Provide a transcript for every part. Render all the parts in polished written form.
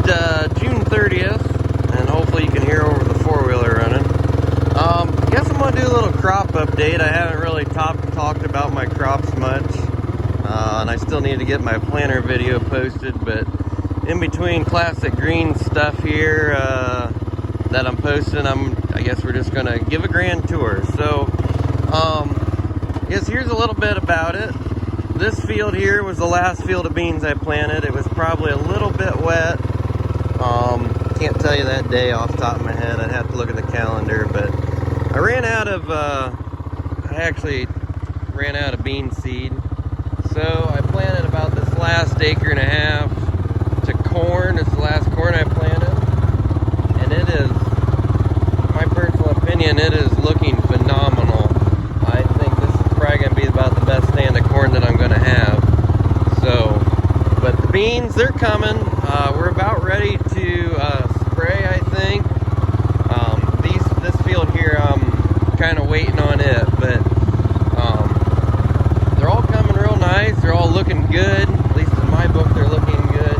June 30th, and hopefully you can hear over the four-wheeler running. Guess I'm gonna do a little crop update. I haven't really talked about my crops much, and I still need to get my planter video posted, but in between classic green stuff here that I'm posting, I guess we're just gonna give a grand tour. So yes, here's a little bit about it. This field here was the last field of beans I planted. It was probably a little bit wet. Can't tell you that day off the top of my head. I'd have to look at the calendar, but I actually ran out of bean seed. So I planted about this last acre and a half to corn. It's the last corn I planted. And it is, my personal opinion, it is looking phenomenal. I think this is probably going to be about the best stand of corn that I'm going to have. So, but the beans, they're coming. We're about ready to spray, I think. This field here, I'm kind of waiting on it, but they're all coming real nice. They're all looking good. At least in my book, they're looking good.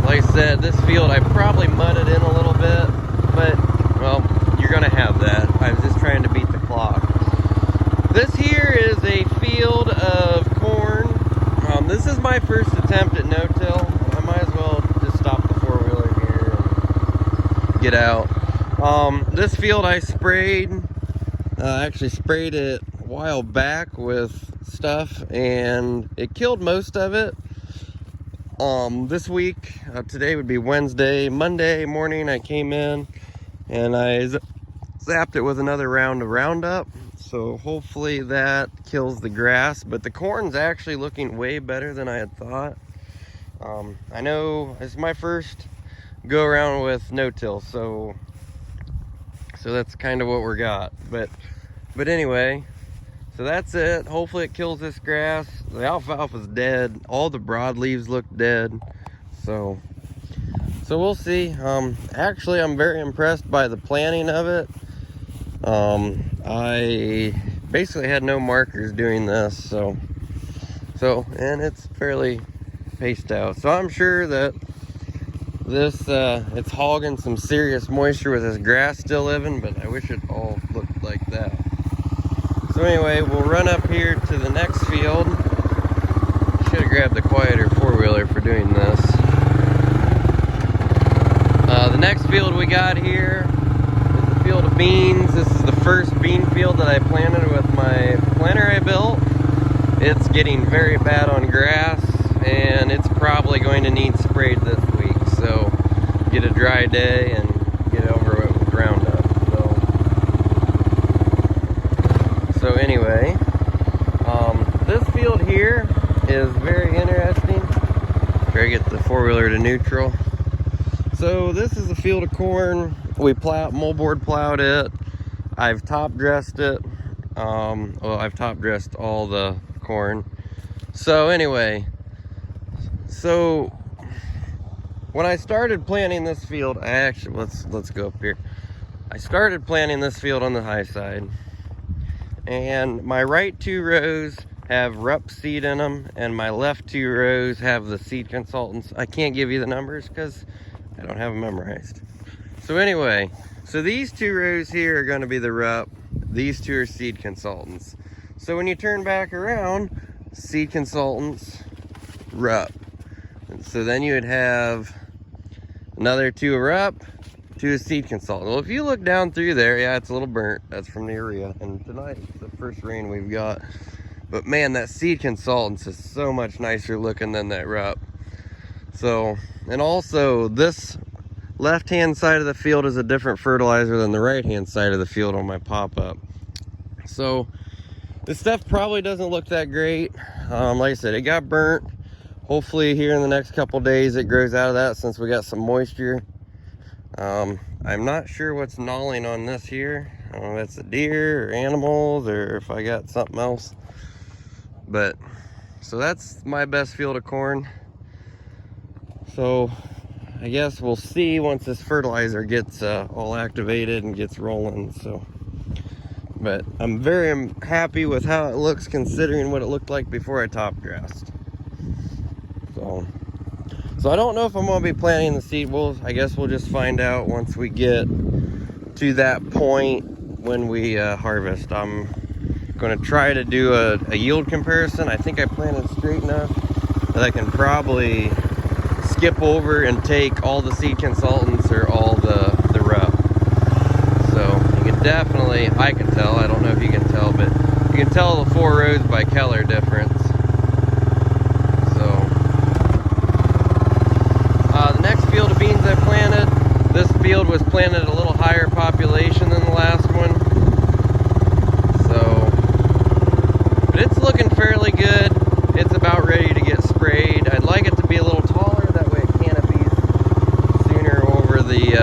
Like I said, this field I probably mudded in a little bit, but well, you're gonna have that. I was just trying to beat the clock. This here is a field of corn. This is my first attempt at no-till. I might as well just stop the four-wheeler here and get out. This field I sprayed, actually sprayed it a while back with stuff, and it killed most of it. This week, today would be Wednesday, Monday morning I came in and I zapped it with another round of Roundup. So hopefully that kills the grass, but the corn's actually looking way better than I had thought. I know it's my first go around with no-till, so that's kind of what we got. But anyway, so that's it. Hopefully it kills this grass. The alfalfa's dead. All the broadleaves look dead. So we'll see. Actually, I'm very impressed by the planting of it. I basically had no markers doing this, so and it's fairly paced out. So I'm sure that this it's hogging some serious moisture with this grass still living, but I wish it all looked like that. So anyway, we'll run up here to the next field. Should have grabbed the quieter four-wheeler for doing this. The next field we got here is a field of beans. This is the first bean field that I planted with my planter I built. It's getting very bad on grass, and it's probably going to need sprayed this week. So get a dry day and get over it with Roundup. So anyway, this field here is very interesting. Try to get the four-wheeler to neutral. So this is a field of corn. We moldboard plowed it. I've top dressed it. Well, I've top dressed all the corn. So anyway, so when I started planting this field, let's go up here. I started planting this field on the high side, and my right two rows have Rupp seed in them, and my left two rows have the Seed Consultants. I can't give you the numbers because I don't have them memorized. So anyway, so these two rows here are going to be the Rupp. These two are Seed Consultants. So when you turn back around, Seed Consultants, Rupp. And so then you would have another two Rupp, two Seed Consultant. Well, if you look down through there, yeah, it's a little burnt. That's from the urea. And tonight, it's the first rain we've got. But man, that Seed Consultants is so much nicer looking than that Rupp. So, and also this left-hand side of the field is a different fertilizer than the right-hand side of the field on my pop-up. So this stuff probably doesn't look that great. Like I said, it got burnt. Hopefully here in the next couple days it grows out of that since we got some moisture. I'm not sure what's gnawing on this here. I don't know if it's a deer or animals or if I got something else. But so that's my best field of corn. So I guess we'll see once this fertilizer gets all activated and gets rolling. So, but I'm very happy with how it looks considering what it looked like before I top dressed. So So I don't know if I'm going to be planting the seed. I guess we'll just find out once we get to that point when we harvest. I'm going to try to do a yield comparison. I think I planted straight enough that I can probably skip over and take all the seed consultants or all the rough. So you can definitely, I can tell, I don't know if you can tell, but you can tell the 4 rows by color difference. So the next field of beans I planted, this field was planted at a little higher population than the last one. So, but it's looking fairly good. It's about ready to get sprayed. I'd like it to be a little taller, that way it canopies sooner over the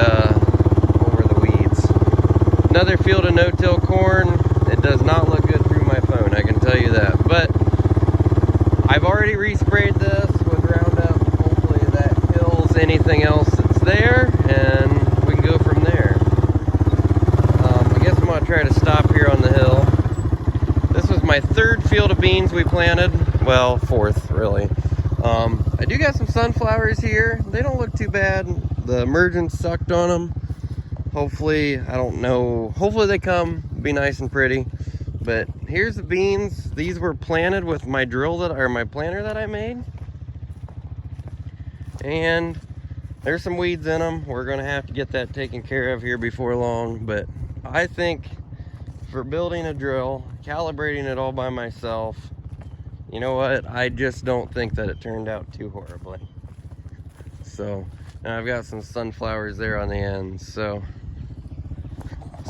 weeds. Another field of no-till corn. It does not look good through my phone, I can tell you that. But I've already resprayed this with Roundup. Hopefully that kills anything else that's there, and we can go from there. I guess I'm going to try to stop here on the hill. This was my 3rd field of beans we planted. Well, 4th, really. I do got some sunflowers here. They don't look too bad. The emergence sucked on them. Hopefully, I don't know. Hopefully they come. Be nice and pretty. But here's the beans. These were planted with my my planter that I made. And there's some weeds in them. We're going to have to get that taken care of here before long. But I think for building a drill, calibrating it all by myself, you know what? I just don't think that it turned out too horribly. So, and I've got some sunflowers there on the end. So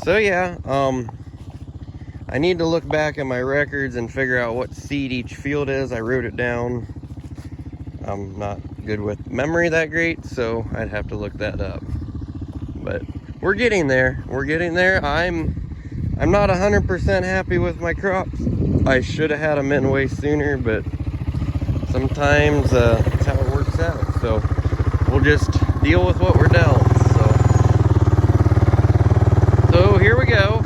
yeah, I need to look back at my records and figure out what seed each field is. I wrote it down. I'm not good with memory that great, so I'd have to look that up. But we're getting there. We're getting there. I'm not 100% happy with my crops. I should have had them in way sooner, but sometimes that's how it works out. So we'll just deal with what we're dealt. So here we go.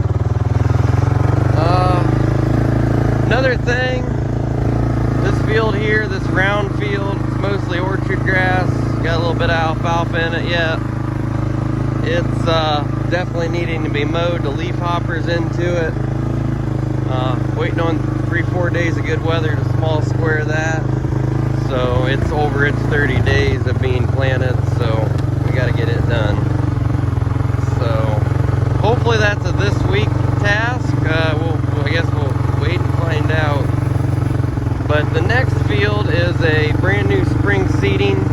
Another thing, this field here, this round field, it's mostly orchard grass. Got a little bit of alfalfa in it yet. It's definitely needing to be mowed. The leaf hoppers into it. Waiting on 3-4 days of good weather to small square that. So it's over its 30 days of being planted, so we got to get it done. So hopefully that's a this week task. I guess we'll wait and find out. But the next field is a brand new spring seeding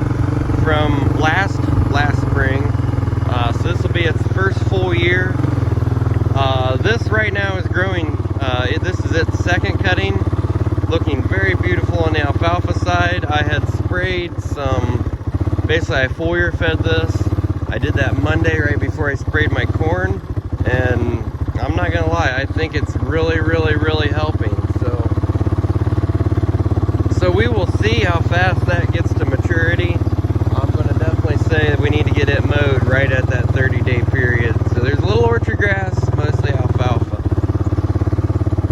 from last spring. So this will be its first full year. This right now is growing. This is its 2nd cutting. Looking very beautiful on the alfalfa side. I had sprayed basically I foliar fed this. I did that Monday right before I sprayed my corn. And I'm not gonna lie, I think it's really helping. So we will see how fast that gets to maturity. I'm gonna definitely say that we need to get it mowed right at that 30-day period. So there's a little orchard grass, mostly alfalfa.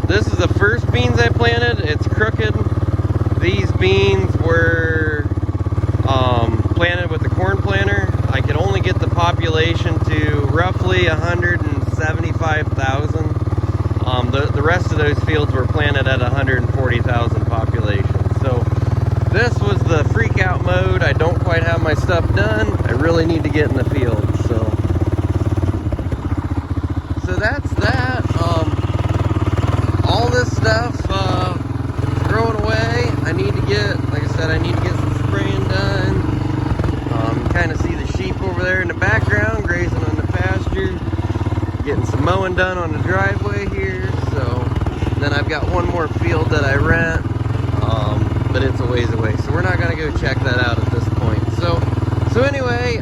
This is the first beans I planted. It's crooked. These beans were planted with the corn planter. I could only get the population to roughly 175,000. The rest of those fields were planted at 140,000 population. So this was the freak out mode. I don't quite have my stuff done. I really need to get in the field. So that's that. All this stuff throwing away. I need to get, like I said, I need to get some spraying done. You kind of see the sheep over there in the background grazing on the pasture. Getting some mowing done on the driveway here. So then I've got one more field that I rent, but it's a ways away, so we're not gonna go check that out at this point. So anyway,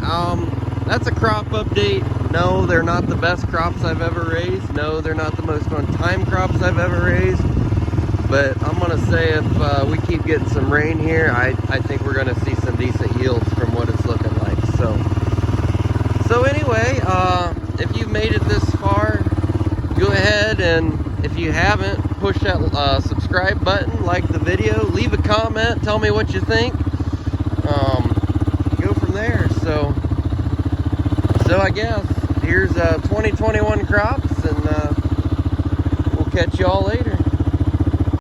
that's a crop update. No, they're not the best crops I've ever raised. No, they're not the most on-time crops I've ever raised. But I'm gonna say if we keep getting some rain here, I think we're gonna see some decent yields from what it's looking like. So anyway, if you've made it this far, go ahead, and if you haven't, push that subscribe button, like the video, leave a comment, tell me what you think. So I guess here's 2021 crops, and we'll catch y'all later.